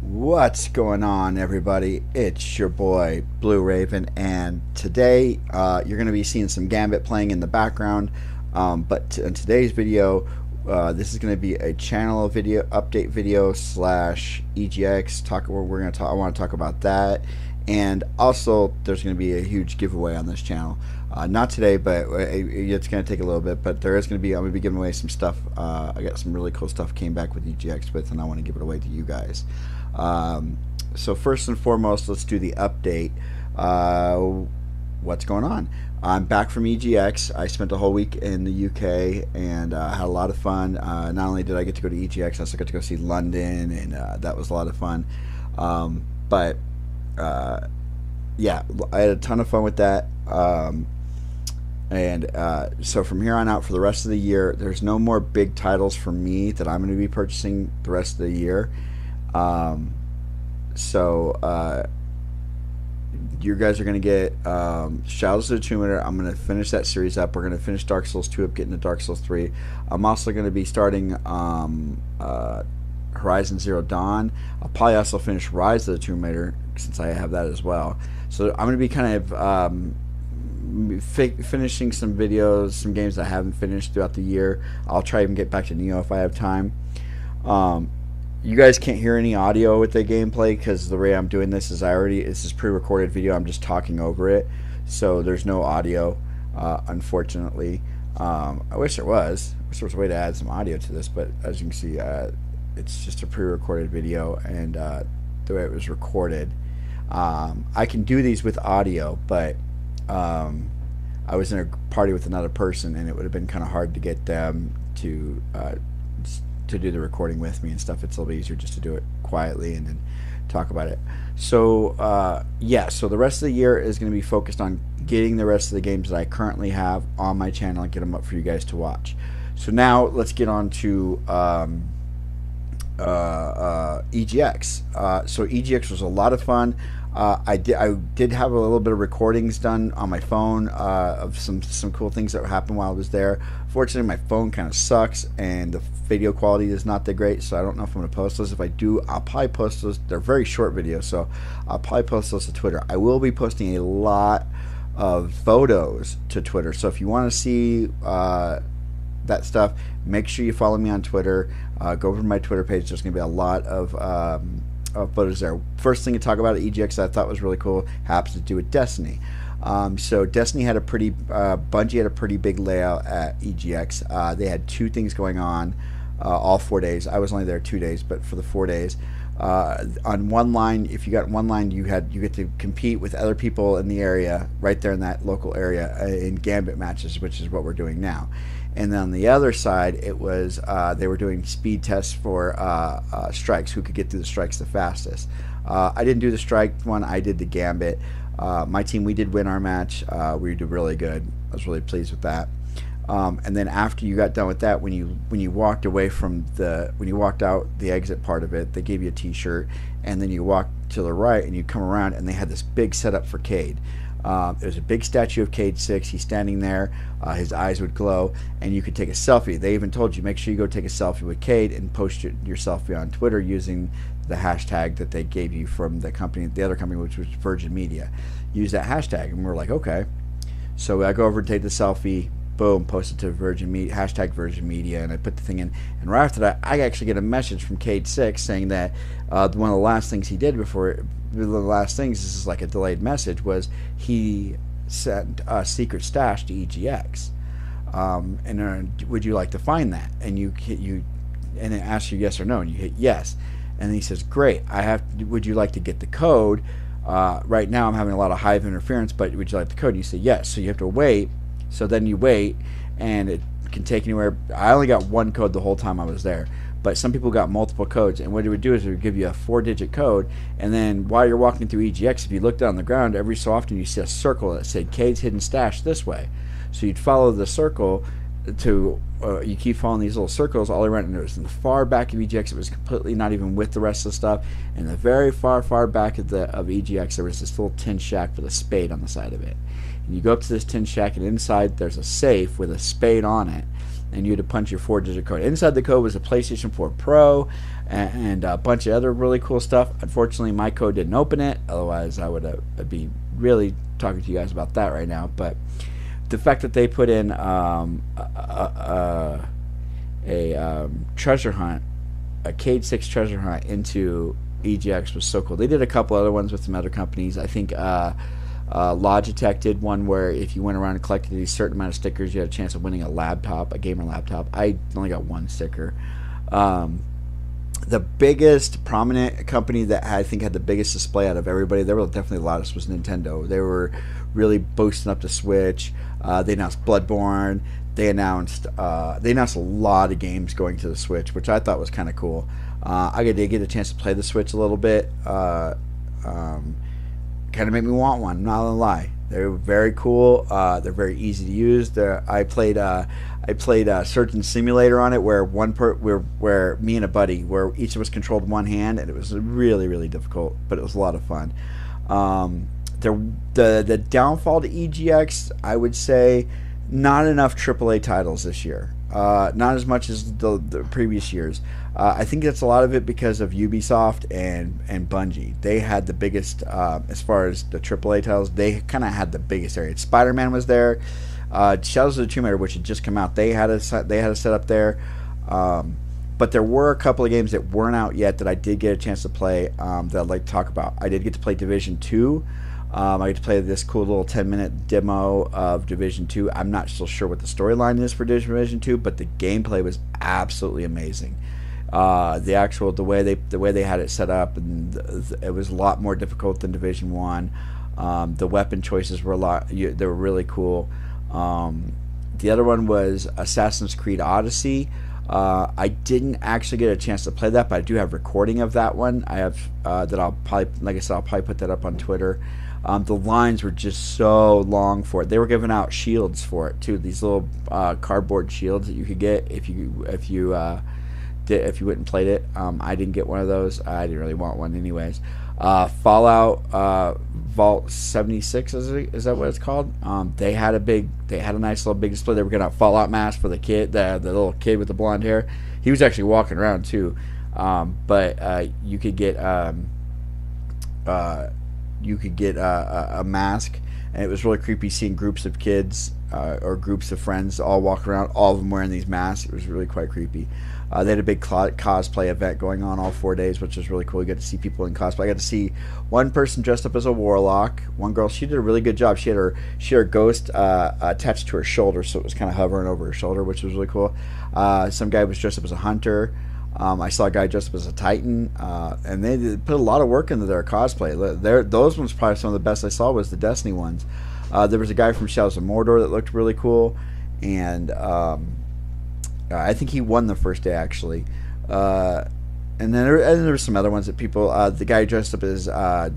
What's going on, everybody? It's your boy Blue Raven, and today you're going to be seeing some Gambit playing in the background. In today's video, this is going to be a channel video update video slash EGX talk. Where we're going to talk. I want to talk about that, and also there's going to be a huge giveaway on this channel. Not today, but it's going to take a little bit. But there is going to be. I'm going to be giving away some stuff. I got some really cool stuff came back with EGX with, and I want to give it away to you guys. So first and foremost, let's do the update. What's going on? I'm back from EGX. I spent a whole week in the UK and had a lot of fun. Not only did I get to go to EGX, I also got to go see London, and that was a lot of fun. Yeah, I had a ton of fun with that. So from here on out, for the rest of the year, there's no more big titles for me that I'm going to be purchasing the rest of the year. You guys are going to get Shadows of the Tomb Raider. I'm going to finish that series up. We're going to finish Dark Souls 2 up, getting to Dark Souls 3. I'm also going to be starting Horizon Zero Dawn. I'll probably also finish Rise of the Tomb Raider, since I have that as well. So I'm going to be kind of finishing some videos, some games that I haven't finished throughout the year. I'll try and get back to Neo if I have time. You guys can't hear any audio with the gameplay because the way I'm doing this is this is pre-recorded video. I'm just talking over it, so there's no audio, unfortunately. I wish there was. I wish there was a way to add some audio to this, but as you can see, it's just a pre-recorded video, and the way it was recorded. I can do these with audio, but I was in a party with another person, and it would have been kind of hard to get them to do the recording with me and stuff. It's a little bit easier just to do it quietly and then talk about it. So so the rest of the year is going to be focused on getting the rest of the games that I currently have on my channel and get them up for you guys to watch. So now let's get on to EGX. So EGX was a lot of fun. I did have a little bit of recordings done on my phone of some cool things that happened while I was there. Fortunately, my phone kind of sucks and the video quality is not that great, so I don't know if I'm going to post those. If I do, I'll probably post those. They're very short videos, so I'll probably post those to Twitter. I will be posting a lot of photos to Twitter, so if you want to see that stuff, make sure you follow me on Twitter. Go over to my Twitter page. There's going to be a lot of photos there. First thing to talk about at EGX that I thought was really cool happens to do with Destiny. So Destiny had Bungie had a pretty big layout at EGX. They had two things going on all 4 days. I was only there 2 days, but for the 4 days, on one line, if you got one line, you get to compete with other people in the area, right there in that local area, in Gambit matches, which is what we're doing now. And then on the other side, it was they were doing speed tests for strikes, who could get through the strikes the fastest. I didn't do the strike one. I did the Gambit. My team, we did win our match. We did really good. I was really pleased with that. And then after you got done with that, when you walked away from when you walked out the exit part of it, they gave you a T-shirt, and then you walked to the right and you come around, and they had this big setup for Cade. There's a big statue of Cade 6. He's standing there. His eyes would glow, and you could take a selfie. They even told you, make sure you go take a selfie with Cade and post your selfie on Twitter using the hashtag that they gave you from the other company, which was Virgin Media. Use that hashtag, and we're like, okay. So I go over and take the selfie. Boom, post it to Virgin Media, hashtag Virgin Media, and I put the thing in. And right after that, I actually get a message from Cade 6 saying that one of the last things he did this is like a delayed message, was he sent a secret stash to EGX. Would you like to find that? And and it asks you yes or no, and you hit yes. And he says, great, would you like to get the code? Right now I'm having a lot of hive interference, but would you like the code? And you say yes. So you have to wait. So then you wait, and it can take anywhere. I only got one code the whole time I was there, but some people got multiple codes. And what it would do is it would give you a 4-digit code, and then while you're walking through EGX, if you look down on the ground, every so often you see a circle that said Cade's hidden stash this way. So you'd follow the circle you keep following these little circles all around, and it was in the far back of EGX. It was completely not even with the rest of the stuff. In the very far back of EGX, there was this little tin shack with a spade on the side of it. And you go up to this tin shack, and inside there's a safe with a spade on it. and you had to punch your 4-digit code. Inside the code was a PlayStation 4 Pro and a bunch of other really cool stuff. Unfortunately, my code didn't open it. Otherwise, I would be really talking to you guys about that right now. But the fact that they put in treasure hunt, a Cade 6 treasure hunt into EGX was so cool. They did a couple other ones with some other companies. I think Logitech did one where if you went around and collected a certain amount of stickers, you had a chance of winning a laptop, a gamer laptop. I only got one sticker. The biggest prominent company that I think had the biggest display out of everybody, there were definitely the loudest, was Nintendo. They were really boosting up the Switch. They announced Bloodborne. They announced a lot of games going to the Switch, which I thought was kind of cool. I did get a chance to play the Switch a little bit. Kind of made me want one. Not gonna lie, they're very cool. They're very easy to use. I played Surgeon Simulator on it, where where me and a buddy, where each of us controlled one hand, and it was really, really difficult, but it was a lot of fun. The downfall to EGX, I would say, not enough AAA titles this year. Not as much as the previous years. I think that's a lot of it because of Ubisoft and Bungie. They had the biggest, as far as the AAA titles, they kind of had the biggest area. Spider-Man was there. Shadows of the Tomb Raider, which had just come out, they had a set up there. But there were a couple of games that weren't out yet that I did get a chance to play that I'd like to talk about. I did get to play Division 2. I get to play this cool little 10-minute demo of Division 2. I'm not still sure what the storyline is for Division 2, but the gameplay was absolutely amazing. The way they had it set up, and it was a lot more difficult than Division 1. The weapon choices were they were really cool. The other one was Assassin's Creed Odyssey. I didn't actually get a chance to play that, but I do have recording of that one. I have that I'll probably, like I said, I'll probably put that up on Twitter. The lines were just so long for it. They were giving out shields for it too. These little cardboard shields that you could get if you went and played it. I didn't get one of those. I didn't really want one anyways. Fallout Vault 76 is that what it's called? They had a nice little big display. They were giving out Fallout masks for the kid, the little kid with the blonde hair. He was actually walking around too. But you could get a mask, and it was really creepy seeing groups of kids or groups of friends all walk around, all of them wearing these masks. It was really quite creepy. They had a big cosplay event going on all 4 days, which was really cool. You get to see people in cosplay. I got to see one person dressed up as a warlock. One girl, she did a really good job. She had her ghost attached to her shoulder, so it was kind of hovering over her shoulder, which was really cool. Some guy was dressed up as a hunter. I saw a guy dressed up as a Titan, and they put a lot of work into their cosplay. Those ones, probably some of the best I saw was the Destiny ones. There was a guy from Shadows of Mordor that looked really cool, and I think he won the first day actually. And then there were some other ones that people. The guy dressed up as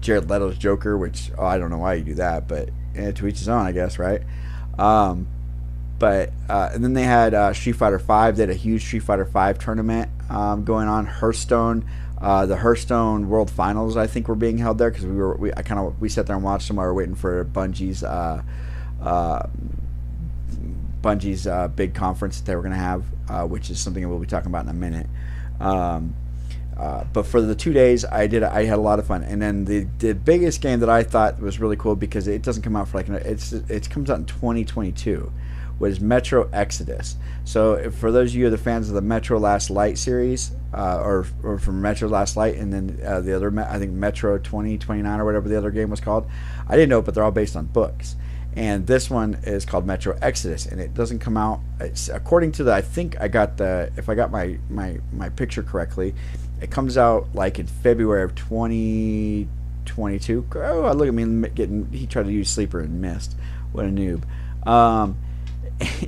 Jared Leto's Joker, which I don't know why you do that, but to each his own, I guess, right? And then they had Street Fighter V. They had a huge Street Fighter V tournament going on. Hearthstone, the Hearthstone World Finals, I think, were being held there because we sat there and watched them while we were waiting for Bungie's big conference that they were going to have, which is something we'll be talking about in a minute. But for the 2 days, I had a lot of fun. And then the biggest game that I thought was really cool, because it doesn't come out for it comes out in 2022, was Metro Exodus. So for those of you who are the fans of the Metro Last Light series, or from Metro Last Light, and then the other, I think Metro 2029 or whatever the other game was called, I didn't know, but they're all based on books. And this one is called Metro Exodus, and it doesn't come out. It's, according to I think I got if I got my picture correctly, it comes out like in February of 2022. Oh, look at me he tried to use Sleeper and missed. What a noob.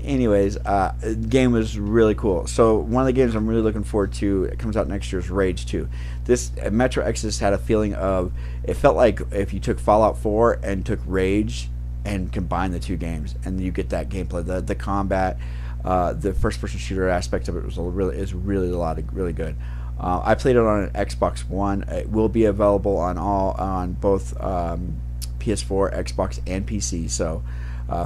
Anyways, the game was really cool. So one of the games I'm really looking forward to, it comes out next year, is Rage 2. This Metro Exodus had a feeling of, it felt like if you took Fallout 4 and took Rage and combine the two games, and you get that gameplay, the combat, the first-person shooter aspect of it was really good. I played it on an Xbox One. It will be available on both PS4, Xbox, and PC. So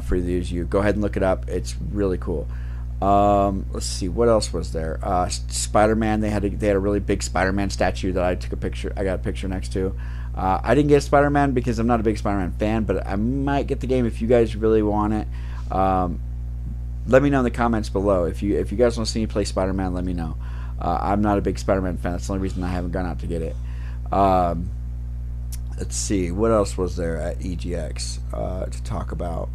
for those of you, go ahead and look it up. It's really cool. Let's see, what else was there? Spider-Man. They had a really big Spider-Man statue that I took a picture. I got a picture next to. I didn't get Spider-Man because I'm not a big Spider-Man fan, but I might get the game if you guys really want it. Let me know in the comments below if you guys want to see me play Spider-Man. Let me know. I'm not a big Spider-Man fan. That's the only reason I haven't gone out to get it. Let's see, what else was there at EGX to talk about?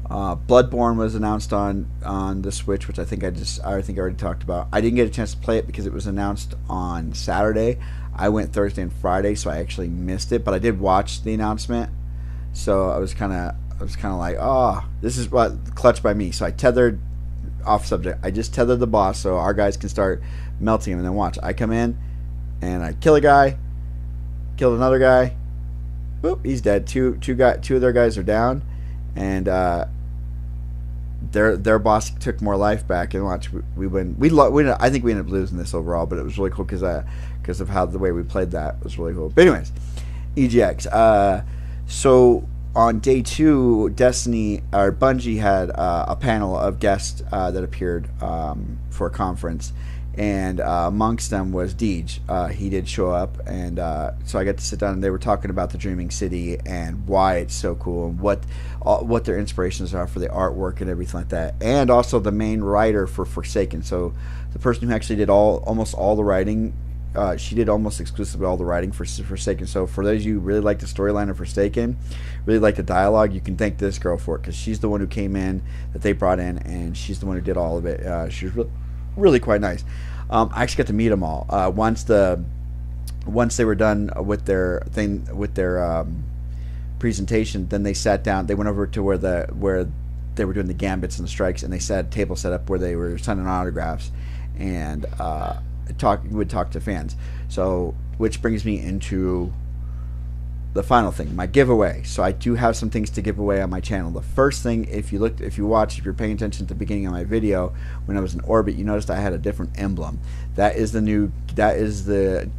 Bloodborne was announced on the Switch, which I think I already talked about. I didn't get a chance to play it because it was announced on Saturday. I went Thursday and Friday, so I actually missed it. But I did watch the announcement, so I was kind of like, oh, this is what clutch by me. So I tethered off subject. I just tethered the boss so our guys can start melting him, and then watch. I come in and I kill a guy, killed another guy. Boop, he's dead. Two of their guys are down, and their boss took more life back. And watch, we win. I think we ended up losing this overall, but it was really cool because of how the way we played that was really cool. But anyways, EGX. So on day 2, Bungie had a panel of guests that appeared for a conference. And amongst them was Deej. He did show up, and so I got to sit down, and they were talking about the Dreaming City and why it's so cool, and what their inspirations are for the artwork and everything like that, and also the main writer for Forsaken. So the person who actually did almost all the writing, she did almost exclusively all the writing for Forsaken. So for those of you who really like the storyline of Forsaken, really like the dialogue, you can thank this girl for it, because she's the one who came in, that they brought in, and she's the one who did all of it. She was really quite nice. I actually got to meet them all. Once they were done with their presentation, then they sat down. They went over to where they were doing the gambits and the strikes, and they had a table set up where they were signing autographs and would talk to fans. So, which brings me into the final thing, my giveaway. So I do have some things to give away on my channel. The first thing, if you're paying attention to the beginning of my video, when I was in orbit, you noticed I had a different emblem. That is the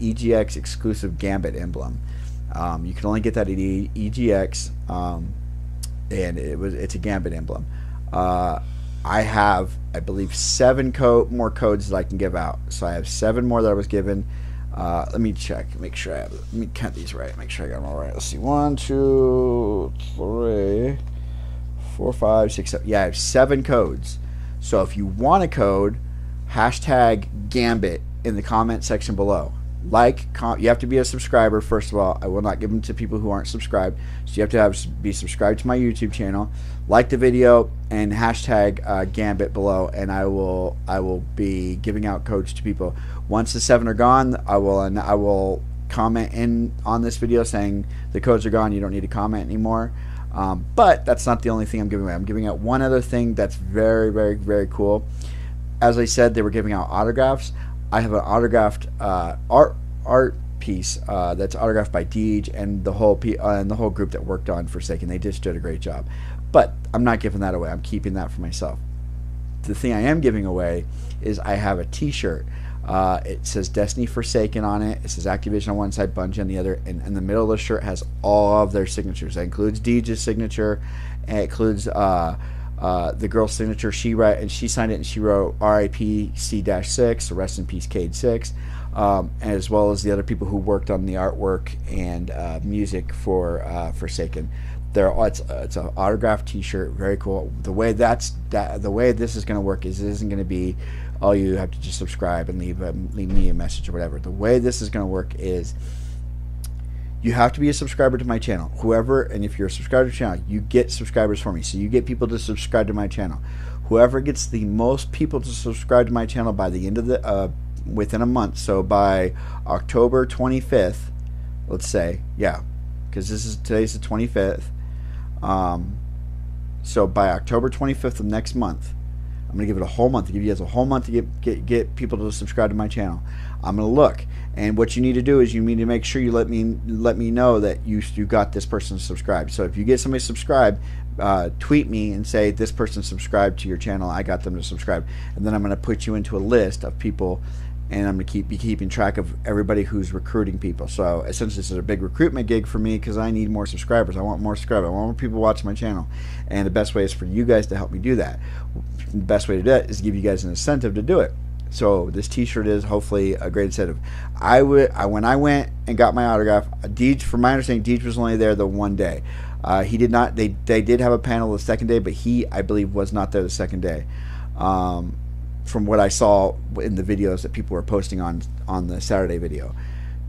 EGX exclusive Gambit emblem. You can only get that at EGX, and it's a Gambit emblem. I have, I believe, 7 more codes that I can give out. So I have 7 more that I was given. Let me check, make sure let me count these right, make sure I got them all right. Let's see, 1, 2, 3, 4, 5, 6, 7. Yeah, I have 7 codes. So if you want a code, hashtag Gambit in the comment section below. You have to be a subscriber, first of all. I will not give them to people who aren't subscribed. So you have to be subscribed to my YouTube channel, like the video, and hashtag Gambit below, and I will be giving out codes to people. Once the 7 are gone, I will comment in on this video saying the codes are gone. You don't need to comment anymore. But that's not the only thing I'm giving away. I'm giving out one other thing that's very, very, very cool. As I said, they were giving out autographs. I have an autographed art piece that's autographed by Deej and the whole group that worked on Forsaken. They just did a great job. But I'm not giving that away. I'm keeping that for myself. The thing I am giving away is I have a T-shirt. It says Destiny Forsaken on it. It says Activision on one side, Bungie on the other, and in the middle of the shirt has all of their signatures. That includes Deej's signature, and it includes the girl's signature. She signed it, and she wrote R.I.P. C-6, rest in peace Cade 6, as well as the other people who worked on the artwork and music for Forsaken. It's an autographed T-shirt, very cool. The way this is going to work is it isn't going to be, oh, you have to just subscribe and leave me a message or whatever. The way this is going to work is you have to be a subscriber to my channel. And if you're a subscriber to the channel, you get subscribers for me. So you get people to subscribe to my channel. Whoever gets the most people to subscribe to my channel by the end of within a month, so by October 25th, let's say, yeah, because today's the 25th. So by October 25th of next month, I'm going to give it a whole month. Give you guys a whole month to get people to subscribe to my channel. I'm going to look, and what you need to do is you need to make sure you let me know that you got this person subscribed. So if you get somebody subscribed, tweet me and say this person subscribed to your channel. I got them to subscribe, and then I'm going to put you into a list of people, and I'm going to be keeping track of everybody who's recruiting people. So essentially, this is a big recruitment gig for me because I need more subscribers. I want more subscribers. I want more people watching my channel, and the best way is for you guys to help me do that. The best way to do it is give you guys an incentive to do it. So this T-shirt is hopefully a great incentive. When I went and got my autograph, Deej, from my understanding, Deej was only there the one day. He did not. They did have a panel the second day, but he, I believe, was not there the second day. From what I saw in the videos that people were posting on the Saturday video,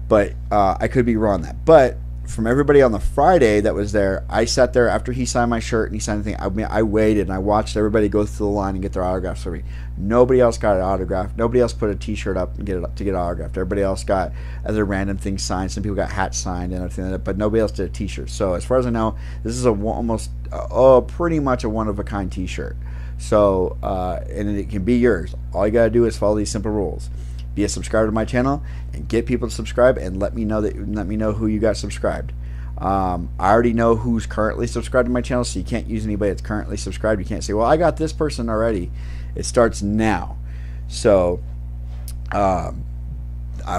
but I could be wrong on that. But from everybody on the Friday that was there, I sat there after he signed my shirt and he signed the thing. I mean, I waited and I watched everybody go through the line and get their autographs for me. Nobody else got an autograph. Nobody else put a T-shirt up and to get autographed. Everybody else got other random things signed. Some people got hats signed and everything like that, but nobody else did a T-shirt. So as far as I know, this is pretty much a one of a kind T-shirt. So and it can be yours. All you gotta do is follow these simple rules. Be a subscriber to my channel and get people to subscribe, and let me know who you got subscribed. I already know who's currently subscribed to my channel, so you can't use anybody that's currently subscribed. You can't say, well, I got this person already. It starts now. So I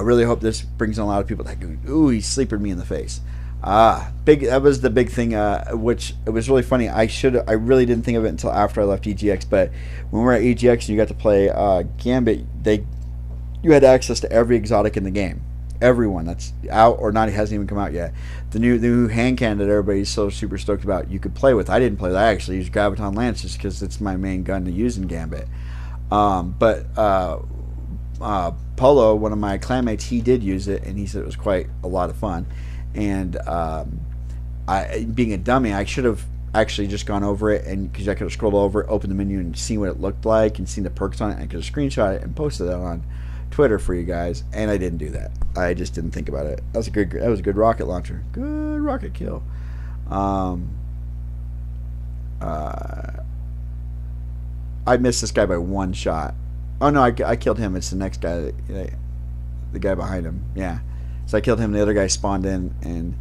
really hope this brings in a lot of people that go, ooh, he's sleeping me in the face. That was the big thing, which it was really funny. I really didn't think of it until after I left EGX, but when we were at EGX and you got to play Gambit, you had access to every exotic in the game. Everyone that's out or not, it hasn't even come out yet. The new hand cannon that everybody's so super stoked about, you could play with. I didn't play with. I actually used Graviton Lance just because it's my main gun to use in Gambit. But Polo, one of my clanmates, he did use it, and he said it was quite a lot of fun. And being a dummy, I should have actually just gone over it, and because I could have scrolled over it, opened the menu, and seen what it looked like, and seen the perks on it, and I could have screenshot it and posted it on Twitter for you guys, and I didn't do that. I just didn't think about it. That was a good rocket launcher. Good rocket kill. I missed this guy by one shot. Oh no, I killed him. It's the next guy, the guy behind him. Yeah. So I killed him. The other guy spawned in, and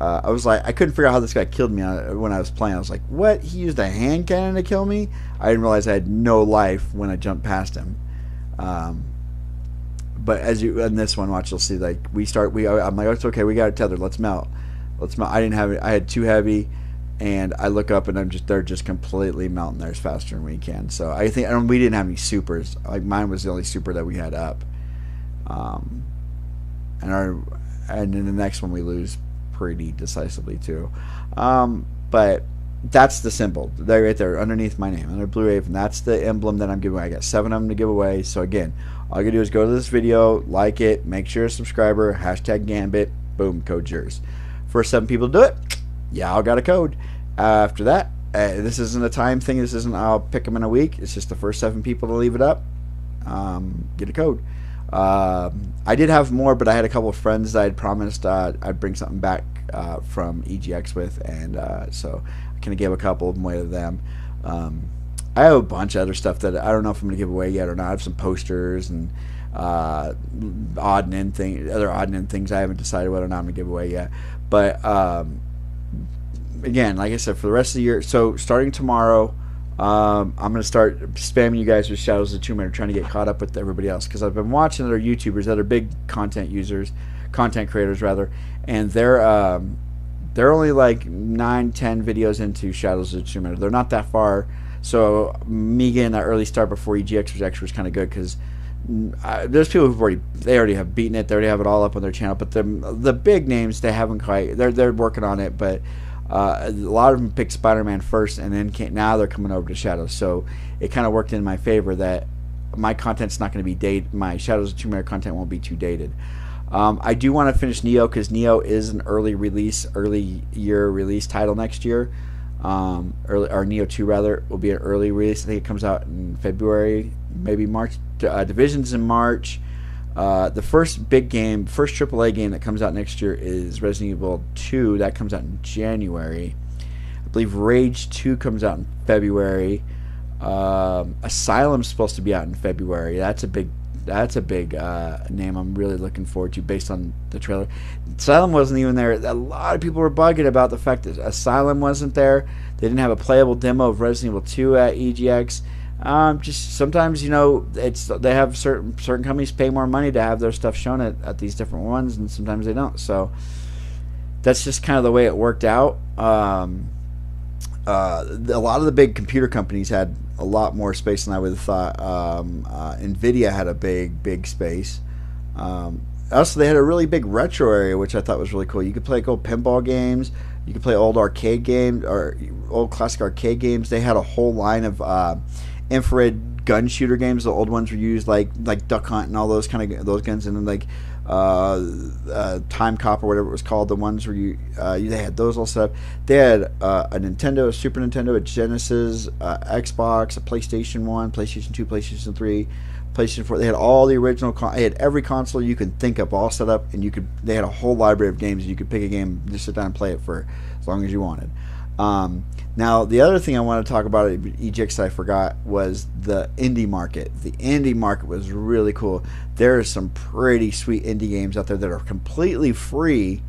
I was like, I couldn't figure out how this guy killed me when I was playing. I was like, what? He used a hand cannon to kill me? I didn't realize I had no life when I jumped past him. But as you in this one, watch, you'll see, like, I'm like, it's okay, we got it tethered. Let's melt. I didn't have it. I had too heavy, and I look up and they're just completely melting theirs faster than we can. So we didn't have any supers. Like, mine was the only super that we had up. And in the next one we lose pretty decisively too. But that's the symbol. They're right there underneath my name, under Blue Raven. That's the emblem that I'm giving away. I got 7 of them to give away. So again, all you gotta do is go to this video, like it, make sure you're a subscriber, hashtag Gambit, boom, code's yours. First 7 people to do it, y'all got a code. After that, this isn't a time thing. This isn't I'll pick them in a week. It's just the first 7 people to leave it up, get a code. I did have more, but I had a couple of friends that I'd promised I'd bring something back from EGX with, and so I kind of gave a couple of them away to them. I have a bunch of other stuff that I don't know if I'm going to give away yet or not. I have some posters and other odd and end things I haven't decided whether or not I'm going to give away yet. But again, like I said, for the rest of the year, so starting tomorrow, I'm going to start spamming you guys with Shadows of the Tomb Raider, trying to get caught up with everybody else, because I've been watching other YouTubers, other big content creators rather, and they're only like 9-10 videos into Shadows of the Tomb Raider. They're not that far, so me getting that early start before EGX was kind of good, because there's people who've already have beaten it, they already have it all up on their channel, but the big names, they haven't quite, they're working on it, but a lot of them picked Spider-Man first, and then now they're coming over to Shadows. So it kind of worked in my favor that my content's not going to be dated. My Shadows of Tomb Raider content won't be too dated. I do want to finish Neo, because Neo is an early year release title next year. Or Neo 2 rather will be an early release. I think it comes out in February, maybe March. Division's in March. The first big game, first AAA game that comes out next year is Resident Evil 2. That comes out in January. I believe Rage 2 comes out in February. Asylum's supposed to be out in February. That's a big name I'm really looking forward to based on the trailer. Asylum wasn't even there. A lot of people were bugging about the fact that Asylum wasn't there. They didn't have a playable demo of Resident Evil 2 at EGX. Just sometimes, you know, it's they have certain companies pay more money to have their stuff shown at these different ones, and sometimes they don't. So that's just kind of the way it worked out. A lot of the big computer companies had a lot more space than I would have thought. Nvidia had a big space. Also, they had a really big retro area, which I thought was really cool. You could play like old pinball games. You could play old arcade games or old classic arcade games. They had a whole line of infrared gun shooter games. The old ones were used like Duck Hunt and all those kind of those guns, and then like Time Cop or whatever it was called. The ones where they had those all set up. They had a Nintendo, a Super Nintendo, a Genesis, Xbox, a PlayStation 1, PlayStation 2, PlayStation 3, PlayStation 4. They had all the original. They had every console you could think of all set up, and they had a whole library of games. You could pick a game, just sit down and play it for as long as you wanted. Now, the other thing I want to talk about at EGX that I forgot was the indie market. The indie market was really cool. There are some pretty sweet indie games out there that are completely free,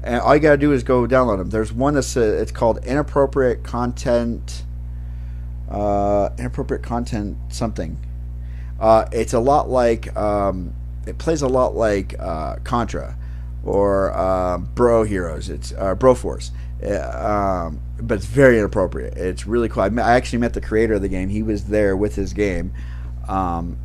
and all you got to do is go download them. There's one that's it's called Inappropriate Content something. It's a lot like it plays a lot like Contra or Bro Heroes. It's Broforce. But it's very inappropriate. It's really cool. I actually met the creator of the game. He was there with his game, and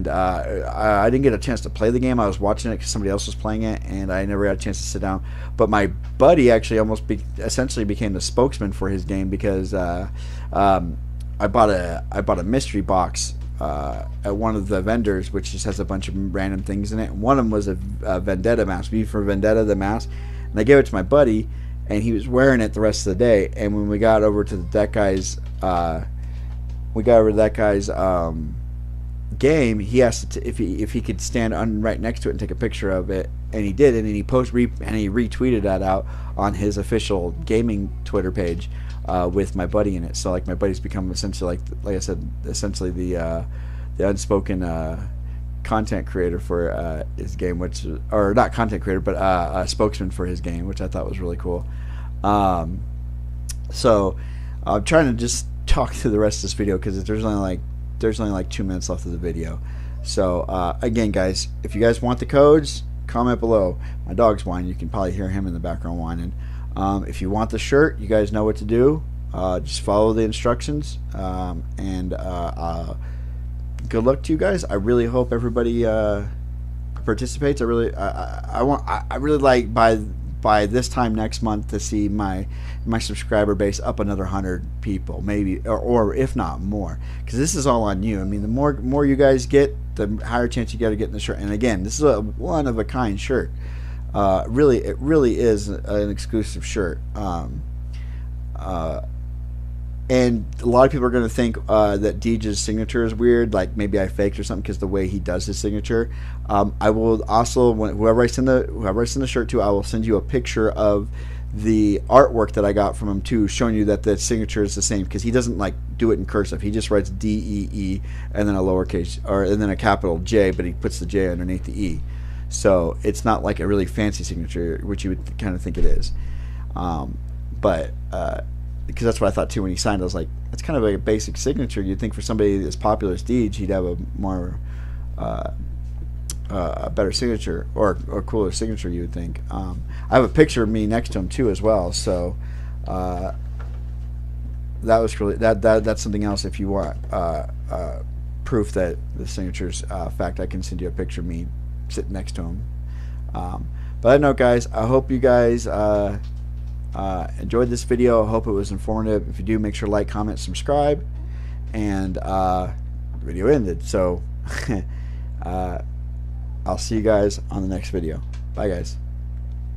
I didn't get a chance to play the game. I was watching it because somebody else was playing it, and I never got a chance to sit down. But my buddy actually essentially became the spokesman for his game because I bought a mystery box at one of the vendors, which just has a bunch of random things in it. One of them was a Vendetta mask, V for Vendetta, the mask, and I gave it to my buddy. And he was wearing it the rest of the day. And when we got over to that guy's, game, he asked if he could stand right next to it and take a picture of it, and he did. And then he retweeted that out on his official gaming Twitter page with my buddy in it. So like my buddy's become essentially like I said, essentially the unspoken content creator for his game, or not content creator, but a spokesman for his game, which I thought was really cool. So I'm trying to just talk through the rest of this video because there's only like 2 minutes left of the video. So again, guys, if you guys want the codes, comment below. My dog's whining. You can probably hear him in the background whining. If you want the shirt, you guys know what to do. Just follow the instructions, and good luck to you guys. I really hope everybody participates. I really like by this time next month to see my subscriber base up another 100 people, maybe, or if not more, because this is all on you. I mean, the more you guys get, the higher chance you got to get in the shirt. And again, this is a one of a kind shirt. It really is an exclusive shirt. And a lot of people are going to think that Deej's signature is weird, like maybe I faked or something, because the way he does his signature. I will also, whoever I send the shirt to, I will send you a picture of the artwork that I got from him too, showing you that the signature is the same, because he doesn't like do it in cursive. He just writes DEE and then a lowercase and then a capital J, but he puts the J underneath the E. So it's not like a really fancy signature, which you would kind of think it is. Because that's what I thought too when he signed. I was like, that's kind of like a basic signature. You'd think for somebody as popular as Deej, he'd have a more a better signature or cooler signature, you would think. I have a picture of me next to him too as well. So that was really that's something else. If you want proof that the signature's fact, I can send you a picture of me sitting next to him. But I know, guys, I hope you guys enjoyed this video. I hope it was informative. If you do, make sure to like, comment, subscribe, and the video ended. So I'll see you guys on the next video. Bye, guys.